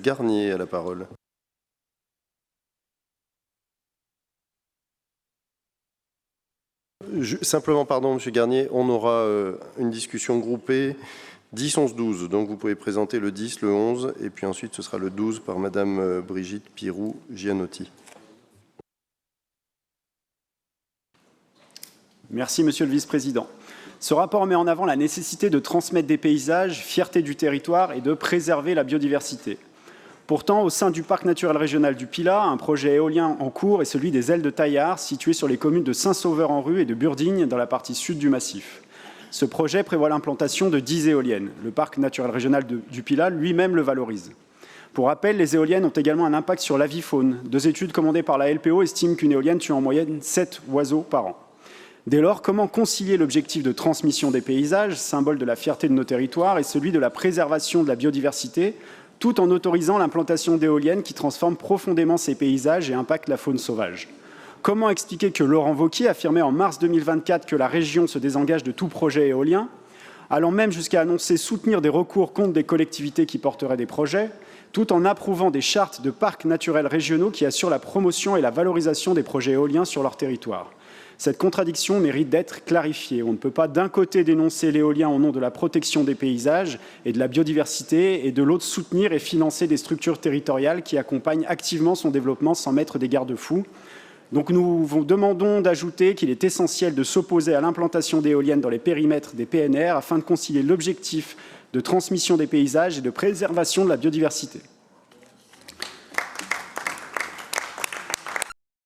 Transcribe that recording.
Garnier a la parole. Simplement, pardon, Monsieur Garnier, on aura une discussion groupée 10, 11, 12. Donc vous pouvez présenter le 10, le 11, et puis ensuite ce sera le 12 par Madame Brigitte Pirou-Gianotti. Merci, Monsieur le Vice-président. Ce rapport met en avant la nécessité de transmettre des paysages, fierté du territoire et de préserver la biodiversité. Pourtant, au sein du parc naturel régional du Pilat, un projet éolien en cours est celui des Ailes de Taillard, situé sur les communes de Saint-Sauveur-en-Rue et de Burdignes, dans la partie sud du massif. Ce projet prévoit l'implantation de 10 éoliennes. Le parc naturel régional du Pilat lui-même le valorise. Pour rappel, les éoliennes ont également un impact sur l'avifaune. 2 études commandées par la LPO estiment qu'une éolienne tue en moyenne 7 oiseaux par an. Dès lors, comment concilier l'objectif de transmission des paysages, symbole de la fierté de nos territoires, et celui de la préservation de la biodiversité, tout en autorisant l'implantation d'éoliennes qui transforment profondément ces paysages et impactent la faune sauvage? Comment expliquer que Laurent Wauquiez affirmait en mars 2024 que la région se désengage de tout projet éolien, allant même jusqu'à annoncer soutenir des recours contre des collectivités qui porteraient des projets, tout en approuvant des chartes de parcs naturels régionaux qui assurent la promotion et la valorisation des projets éoliens sur leur territoire? Cette contradiction mérite d'être clarifiée. On ne peut pas d'un côté dénoncer l'éolien au nom de la protection des paysages et de la biodiversité et de l'autre soutenir et financer des structures territoriales qui accompagnent activement son développement sans mettre des garde-fous. Donc nous vous demandons d'ajouter qu'il est essentiel de s'opposer à l'implantation d'éoliennes dans les périmètres des PNR afin de concilier l'objectif de transmission des paysages et de préservation de la biodiversité.